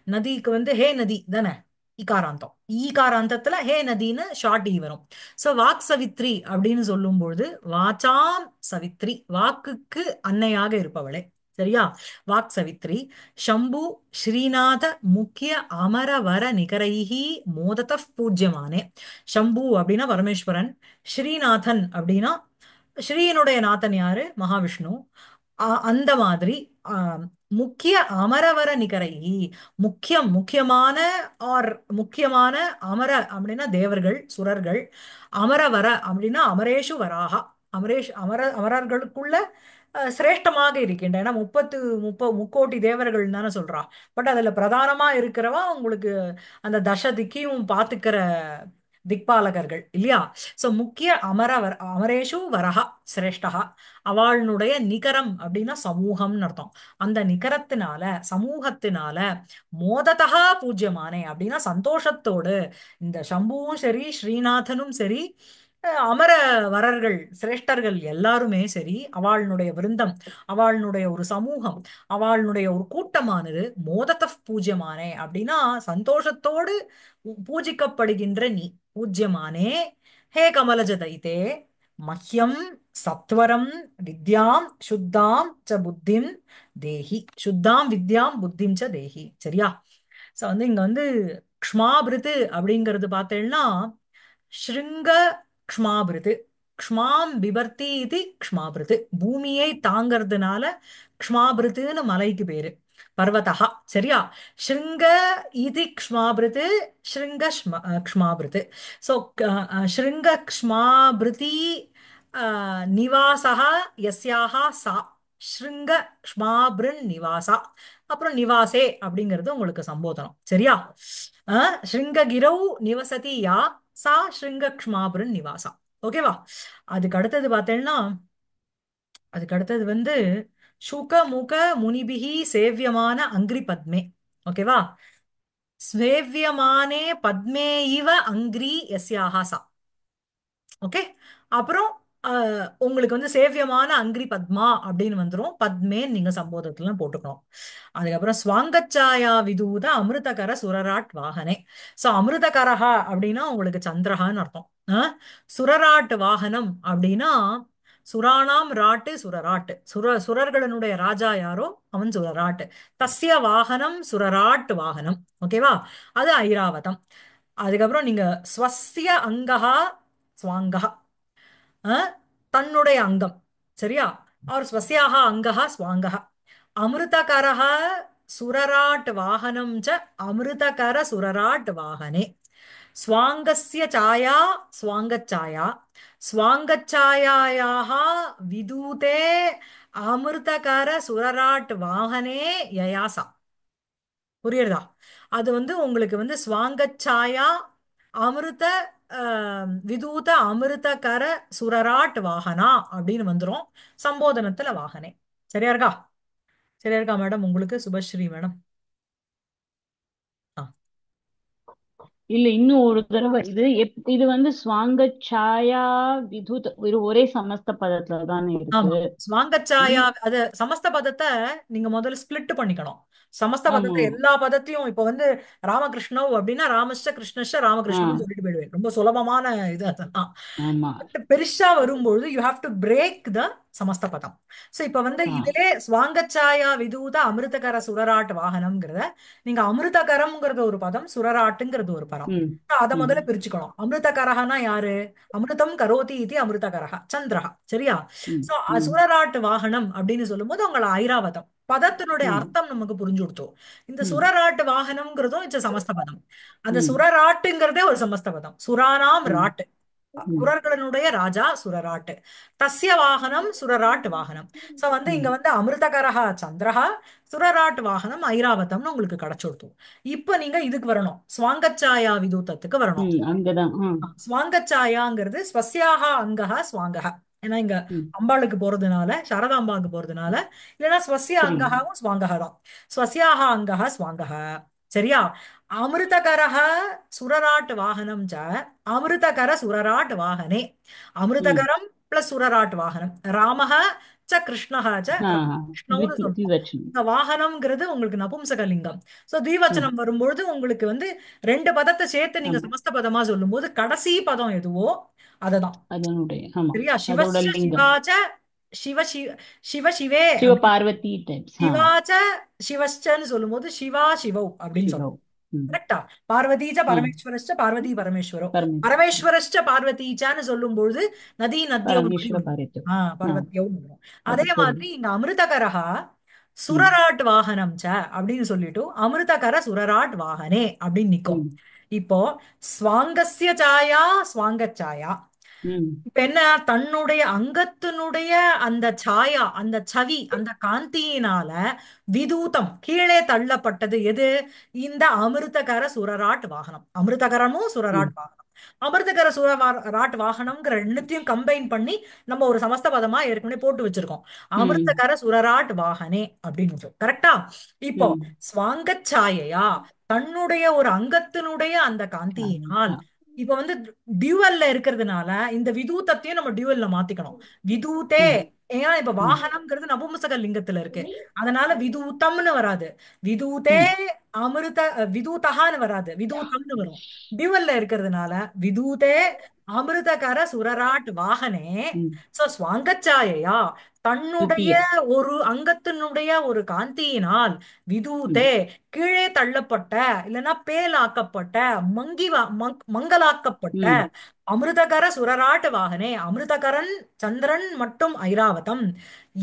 நதிக்கு வந்து ஹே நதி தானே இகாராந்தம். ஈகாராந்தத்துல ஹே நதின்னு ஷார்ட் ஈ வரும். சோ வாக் சவித்ரி அப்படின்னு சொல்லும்பொழுது வாசாம் சவித்ரி வாக்குக்கு அன்னையாக இருப்பவளே. சரியா? வாக் சவித்ரி. ஷம்பு ஸ்ரீநாத முக்கிய அமர வர நிகரைஹி மோதத பூஜ்யமானே. ஷம்பு அப்படின்னா பரமேஸ்வரன். ஸ்ரீநாதன் அப்படின்னா ஸ்ரீனுடைய நாதன் யாரு? மகாவிஷ்ணு. அந்த மாதிரி ஆஹ், முக்கிய அமரவர நிகரை முக்கியமான ஆர் முக்கியமான அமர அப்படின்னா தேவர்கள் சுரர்கள். அமரவர அப்படின்னா அமரேஷு வராகா. அமரர்களுக்குள்ள சிரேஷ்டமாக இருக்கின்ற. ஏன்னா முக்கோடி தேவர்கள் தானே சொல்றா. பட் அதுல பிரதானமா இருக்கிறவா உங்களுக்கு அந்த திக்கையும் பாத்துக்கிற திக்பாலகர்கள் இல்லையா? சோ முக்கிய அமரேஷு வரஹா சிரேஷ்டஹா. அவளுடைய நிகரம் அப்படின்னா சமூகம்னு அர்த்தம். அந்த நிகரத்தினால சமூகத்தினால மோததா பூஜ்யமானே அப்படின்னா சந்தோஷத்தோடு இந்த சம்புவும் சரி ஸ்ரீநாதனும் சரி அமர வரர்கள் சிரேஷ்டர்கள் எல்லாருமே சரி அவளுடைய விருந்தம் அவளுடைய ஒரு சமூகம் அவளுடைய ஒரு கூட்டமானது மோதத பூஜ்யமானே அப்படின்னா சந்தோஷத்தோடு பூஜிக்கப்படுகின்ற நீ பூஜ்யமானே ஹே கமலஜ தைத்தே மஹ்யம் சத்வரம் வித்யாம் சுத்தாம் ச புத்திம் தேஹி. சுத்தாம் வித்யாம் புத்திம் ச தேஹி. சரியா? சோ வந்து இங்க வந்து க்ஷ்மாபிருது அப்படிங்கிறது பார்த்தேன்னா ஸ்ருங்க க்ஷ்மாபிருது. க்ஷ்மாம் பிபர்த்தி இது க்ஷ்மாபிருது. பூமியை தாங்கிறதுனால க்ஷ்மாபிருத்துன்னு மலைக்கு பேரு, பர்வதா. சரியா? ஸ்ருங்க இது க்ஷ்மாபிருது ஸ்ருங்க க்ஷ்மாபிருது. ஸோ ஸ்ருங்க க்ஷ்மாபிருதி நிவாசா யஸ்யாஹ சா ஸ்ருங்க க்ஷ்மாபிருன் நிவாசா. அப்புறம் நிவாசே அப்படிங்கிறது உங்களுக்கு சம்போதனம். சரியா? ஸ்ருங்ககிரௌ நிவசதி யா சா ஸ்ருங்க க்ஷ்மாபிருன் நிவாசா. ஓகேவா? அதுக்கு அடுத்தது பார்த்தேன்னா அதுக்கு அடுத்தது வந்து சுக முக முனிபிகி சேவியமான அங்கிரி பத்மே. ஓகேவா? ஸ்வேவியமானே பத்மே இவ அங்கிரி யஸ்யாஹா சா. ஓகே. அப்புறம் உங்களுக்கு வந்து சேவியமான அங்கிரி பத்மா அப்படின்னு வந்துரும். பத்மேன்னு நீங்க சம்போதத்துல போட்டுக்கணும். அதுக்கப்புறம் ஸ்வாங்கச்சாயா விதூத அமிர்தகர சுரராட் வாகனே. சோ அமிர்தகரஹா அப்படின்னா உங்களுக்கு சந்திரஹான்னு அர்த்தம். சுரராட் வாகனம் அப்படின்னா சுராணாம் ராட்டு சுரராட்டு. சுரர்களுடைய ராஜா யாரோ அவன் சுரராட்டு. தஸ்ய வாகனம் சுரராட் வாகனம். ஓகேவா? அது ஐராவதம். அதுக்கப்புறம் நீங்க ஸ்வஸ்ய அங்கஹா ஸ்வாங்கஹா, தன்னுடைய அங்கம். சரியா? அவர் ஸ்வஸ்யாக அங்கஹ ஸ்வாங்கஹ. அமிர்தகரஹ சுரராட் வாகனம் ச அமிர்தகர சுரராட் வாகனே. ஸ்வாங்கஸ்ய சாயா ஸ்வாங்கச்சாயா ஸ்வாங்கச்சாயாயாः விதூதே அமிர்தகர சுரராட் வாகனே யயாசா. புரியுறதா? அது வந்து உங்களுக்கு வந்து ஸ்வாங்கச்சாயா அமிர்த விதூத அமிர்தகர சுரராட் வாகனா அப்படின்னு வந்துரும் சம்போதனத்துல வாகனே. சரியா இருக்கா? சரியா இருக்கா மேடம்? உங்களுக்கு சுபஸ்ரீ மேடம். ஆ இல்ல இன்னும் ஒரு தடவை இது வந்து ஸ்வாங்க சாயா விதுத் இது ஒரே சமஸ்த பதத்துல தானே இருக்கு. ஆமா. ஸ்வாங்கச்சாயா வி- அது சமஸ்த பதத்தை நீங்க முதல்ல ஸ்பிளிட் பண்ணிக்கணும். சமஸ்த ஆமா. பதத்தை எல்லா பதத்தையும் இப்ப வந்து ராமகிருஷ்ணவ் அப்படின்னா ராமஸ்ட கிருஷ்ணஸ்ட ஆ ராமகிருஷ்ணன் சொல்லிட்டு போயிடுவேன். ரொம்ப சுலபமான இது அதெல்லாம். ஆமா. பட் பெருசா வரும்பொழுது you have to break the சமஸ்த பதம். சோ இப்ப வந்து ஆ இதிலே ஸ்வாங்கச்சாயா விதூத அமிர்தகர சுரராட் வாகனம்ங்கிறத நீங்க அமிர்தகரம்ங்கிறது ஒரு பதம், சுரராட்டுங்கிறது ஒரு பதம். ம் அத ம் முதல்ல பிரிச்சுக்கணும். அமிர்தகரஹனா யாரு? அமிர்தம் கரோதி இது அமிர்தகரஹ சந்திரஹ. சரியா? ம் சோ ம் சுரராட்டு வாகனம் அப்படின்னு சொல்லும்போது உங்களை ஐராவதம் பதத்தினுடைய ம் அர்த்தம் நமக்கு புரிஞ்சு கொடுத்தோம். இந்த ம் சுரராட்டு வாகனம்ங்கிறதும் இட்ஸ் சமஸ்த பதம். அந்த ம் சுரராட்டுங்கிறதே ஒரு சமஸ்த பதம். சுரானாம் ம் ராட்டு, ம் சுரர்களுடைய ராஜா சுரராட்டு. தஸ்ய வாகனம் சுரராட் வாகனம். சோ வந்து இங்க ம் வந்து அமிர்தகரஹா சந்திரஹா சுரராட் வாகனம் ஐராவதம்னு உங்களுக்கு கிடைச்சுடுத்து. இப்ப நீங்க இதுக்கு வரணும், ஸ்வாங்கச்சாயா விதூதத்துக்கு வரணும். அங்கதான். ஸ்வாங்கச்சாயாங்கிறது ஸ்வஸ்யாக அங்கஹ ஸ்வாங்கஹ. ஏன்னா இங்க ம் அம்பாளுக்கு போறதுனால சாரதாம்பாவுக்கு போறதுனால இல்லைன்னா ஸ்வஸ்ய சரி. அங்கஹாவும் ஸ்வாங்கஹ தான். ஸ்வஸ்யாக அங்கஹ ஸ்வாங்கஹ. சரியா? அமிர்தகரஹ சுரராட் வாகனம் ச அமிர்தகர சுரராட் வாகனே. ம் அமிர்தகரம் பிளஸ் சுரராட் வாகனம். ராமஹ ச கிருஷ்ணஹ ச ஆ கிருஷ்ணவுன்னு சொல்றோம். திவச்சனம். இந்த வாகனம்ங்கிறது உங்களுக்கு நபும்சகலிங்கம். சோ ம் தீவச்சனம் வரும்பொழுது உங்களுக்கு வந்து ரெண்டு பதத்தை சேர்த்து நீங்க ஆமா. சமஸ்த பதமா சொல்லும்போது கடைசி பதம் எதுவோ அததான். அதனுடைய ஆமா. சரியா? அதோட சிவஸ்ய லிங்கம் சிவாச்ச சிவ சிவ சிவ சிவே சிவ அப்படி பார்வதி டைப்ஸ். சிவாச்ச சிவஸ்சன்னு சொல்லும்போது சிவா சிவௌ அப்படின்னு சொல்லணும். சிவம். ம் கரெக்டா? பார்வதீச்ச ஆ பரமேஸ்வரஸ்ச பார்வதி பரமேஸ்வரோ. பரமேஸ்வரன். பரமேஸ்வரஸ்ச பார்வதீச்சான்னு சொல்லும் பொழுது நதி நத்தியௌன்னு அப்படி பரமேஸ்வர வந்துடும். பாரத்யம். ஆ பார்வதியௌன்னு வந்துடும். அதே பரத்யம். மாதிரி இங்க அமிர்தகரஹா ம் சுரராட் வாகனம் ச அப்படின்னு சொல்லிட்டு அமிர்தகர சுரராட் வாகனே அப்படின்னு நிக்கும். ம் இப்போ ஸ்வாங்கஸ்ய சாயா ஸ்வாங்கச்சாயா ம் இப்ப என்ன, தன்னுடைய அங்கத்தினுடைய அந்த சாயா, அந்த தன்னுடைய அங்கத்தினுடைய அந்த சாயா, அந்த சவி, அந்த காந்தியினால விதூதம் கீழே தள்ளப்பட்டது எது? இந்த அமிர்தகர சுரராட் வாகனம். அமிர்தகரமும் ம் சுரராட் வாகனம். அமிர்தகர சுரராட் வாகனம்ங்கிற ரெண்டுத்தையும் கம்பைன் பண்ணி நம்ம ஒரு சமஸ்த பதமா ஏற்கனவே போட்டு வச்சிருக்கோம். ம் அமிர்தகர சுரராட் வாகனே அப்படின்னு கரெக்டா? இப்போ ம் ஸ்வாங்கச்சாயையா, தன்னுடைய ஒரு அங்கத்தினுடைய அந்த காந்தியினால், ஆ, இப்ப வந்து டியூவல்ல இருக்கிறதுனால இந்த விதூதத்தையும் நம்ம டியூவல்ல மாத்திக்கணும். விதூதே, ம் ஏன்னா இப்ப ம் வாகனம்ங்கிறது நபும்சக லிங்கத்துல இருக்கு. அதனால விதூதம்னு வராது. விதூதே ம் அமிர்த விதூதகான்னு வராது, விதூதம்னு வரும். டியூவல்ல இருக்கிறதுனால விதூதே அமிர்தகர சுரராட் வாகனே. ம் சோ ஸ்வாங்கச்சாயையா, தன்னுடைய துத்திய ஒரு அங்கத்தினுடைய ஒரு காந்தியினால் ம் விதூதே கீழே தள்ளப்பட்ட, இல்லைன்னா பேலாக்கப்பட்ட, மங்கலாக்கப்பட்ட ம் அமிர்தகர சுரராட்டு வாகனே. அமிர்தகரன் சந்திரன் மட்டும் ஐராவதம்,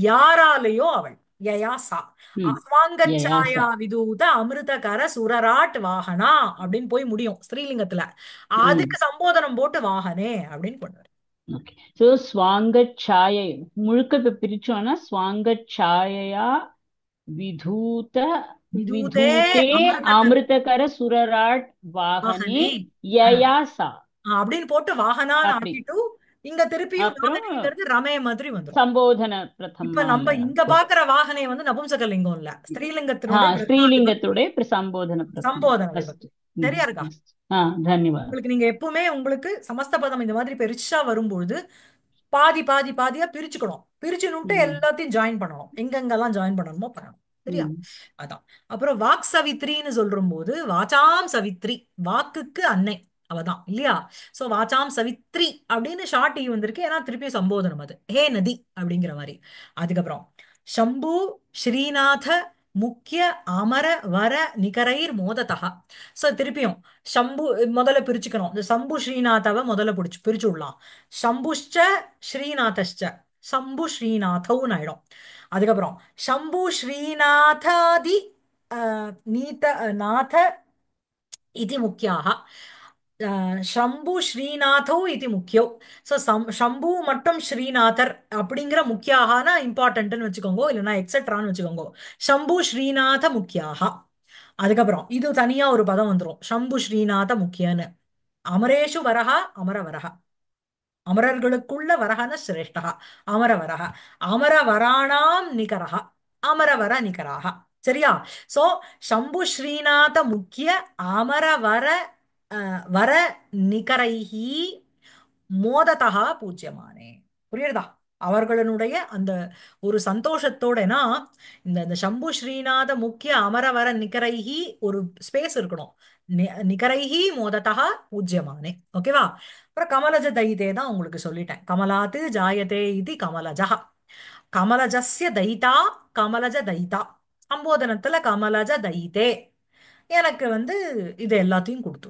யாராலேயோ அவள், யயா சா, ம் அஸ்வாங்கச்சாயா யயாசா விதூத அமிர்தகர சுரராட் வாகனா அப்படின்னு போய் முடியும் ஸ்ரீலிங்கத்துல. ம் அதுக்கு சம்போதனம் போட்டு வாகனே அப்படின்னு பண்ணுவார். ஓகே. ஸோ ஸ்வாங்கச்சாயை முழுக்க இப்ப பிரிச்சோம்னா ஸ்வாங்கச்சாயையா விதூத விதூதே விதூதே அமிர்தகர அமிர்தகர சுரராட் வாகனே வாகனே யயாசா அப்படின்னு போட்டு வாகனான்னு அப்படி ஆக்கிட்டு, இங்க திருப்பியும் அப்புறம் வாகனேங்கிறது ரமே மாதிரி வந்துரும். சம்போதன இப்ப பிரதமால நம்ம இங்க போட்டு பாக்குற வாகனை வந்து நபும்சகலிங்கம் இல்ல, ஆ ஸ்திரீலிங்கத்தினுடைய பிரதமா விபக்தி, ஸ்ரீலிங்கத்துடைய சம்போதன பிரதமா சம்போதன அஸ்து விபக்தி. சரியா இருக்கா? அஸ்து தன்யவாத் உங்களுக்கு நீங்க எப்பவுமே உங்களுக்கு சமஸ்த பதம் இந்த மாதிரி பெருசா வரும்பொழுது பாதி பாதி பாதியா பிரிச்சுக்கணும். பிரிச்சுன்னுட்டு ம் எல்லாத்தையும் ஜாயின் பண்ணணும், எங்கெங்கெல்லாம் ஜாயின் பண்ணணுமோ பண்ணணும். சரியா? ம் அதான். அப்புறம் வாக் சவித்ரின்னு சொல்றும் போது வாசாம் சவித்ரி, வாக்குக்கு அன்னை அவதான் இல்லையா? சோ வாசாம் சவித்ரி அப்படின்னு ஷார்ட் ஈ வந்திருக்கு, ஏன்னா திருப்பி சம்போதனம் அது, ஹே நதி அப்படிங்கிற மாதிரி. அதுக்கப்புறம் சம்பு ஸ்ரீநாத முக்கிய அமர வர நிகரைர் மோததா. சோ திருப்பியும் சம்பு முதல்ல பிரிச்சுக்கணும். இந்த சம்பு ஸ்ரீநாதவை முதல்ல பிரிச்சு விடலாம். சம்புஷ்ச ஸ்ரீநாதஷ்ச, சம்பு ஸ்ரீநாதவுன்னு ஆயிடும். அதுக்கப்புறம் சம்பு ஸ்ரீநாதாதி நீத நாத இது முக்கியாக, ஷம்பு ஸ்ரீநாதோ இது முக்கியோ. ஸோ ஷம்பு மற்றும் ஸ்ரீநாதர் அப்படிங்கிற முக்கியாகனா இம்பார்ட்டன்ட்னு வச்சுக்கோங்க, இல்லைன்னா எக்ஸெட்ரான்னு வச்சுக்கோங்க. ஷம்பு ஸ்ரீநாத முக்கியாக. அதுக்கப்புறம் இது தனியா ஒரு பதம் வந்துரும், ஷம்பு ஸ்ரீநாத முக்கியன்னு. அமரேஷு வரஹா அமர வரஹா, அமரர்களுக்குள்ள வரஹன சிரேஷ்டா அமரவரஹ, அமரவராணாம் நிகரஹ அமரவர நிகராக. சரியா? சோ சம்பு ஸ்ரீநாத முக்கிய அமரவர வர நிகரைஹி மோததா பூஜ்யமானே. புரியுறதா? அவர்களுடைய அந்த ஒரு சந்தோஷத்தோடனா, இந்த இந்த சம்பு ஸ்ரீநாத முக்கிய அமரவர நிகரைஹி ஒரு ஸ்பேஸ் இருக்கணும். நிகரைஹி மோததா பூஜ்யமானே. ஓகேவா? அப்புறம் கமலஜ தைதே தான் உங்களுக்கு சொல்லிட்டேன். கமலாத்து ஜாயதே இது கமலஜா, கமலஜஸ்ய தைதா, கமலஜ தைதா, சம்போதனத்துல கமலஜ தைதே. எனக்கு வந்து இது எல்லாத்தையும் கொடுத்து.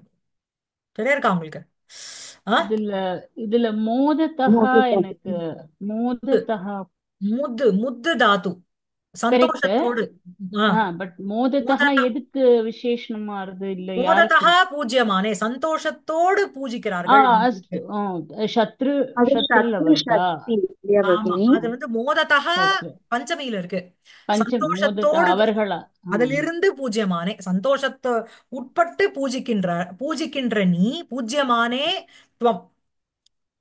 சரியா இருக்கா உங்களுக்கு? ஆ, இதுல இதுல மோதத்தகா எனக்கு மோதத்தகா முத்து முத்து தாத்து, கரெக்ட். சந்தோஷத்தோடு. ஆ, பட் மோதத்தகா மோததா, எதுக்கு விசேஷணமா வருது இல்ல யாருக்கு? மோததா பூஜ்யமானே, சந்தோஷத்தோடு ஆ பூஜிக்கிறார்கள் அஸ்து என்று. சத்ரு அது சத்ருல சத்ரு வருதா? சக்தி இல்லையா ஆமா, பகினி? அது வந்து மோததா சத்ரு பஞ்சமியில இருக்கு. மோதத்தா சந்தோஷத்தோடு அவர்களா? அதிலிருந்து பூஜ்யமானே, சந்தோஷத்தை உட்பட்டு பூஜிக்கின்ற நீ பூஜ்யமானே துவம்.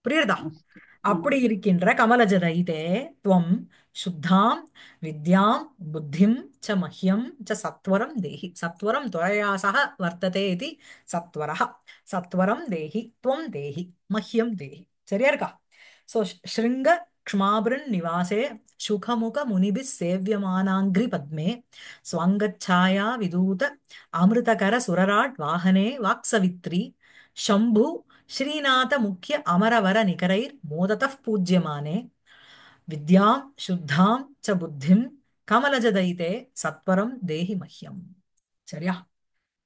புரியுறதா? அஸ்து அப்படி இருக்கின்ற கமலஜதைதே துவம் சுத்தாம் வித்யாம் புத்திம் ச மஹ்யம் ச சத்வரம் தேஹி. சத்வரம் துவயா சக வர்த்ததே இது சத்வரஹ. சத்வரம் தேஹி துவம் தேஹி மஹ்யம் தேஹி. சரியா இருக்கா? சோ ஸ்ருங்க க்ஷ்மாபிருன் நிவாசே சுகமுக முனிபிஸ் சேவியமானாங்கிரி பத்மே ஸ்வங்கச்சாயா விதூத அமிர்தகர சுரராட் வாகனே வாக்சவித்ரி शंभु श्रीनाथ मुख्य अमरवर निकरैर मोदतः पूज्यमाने विद्यां शुद्धां च बुद्धिं कमलजदयिते सत्वरं देहि मह्यम. சரியா?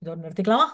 இதோட நிறுத்திக்கலாமா?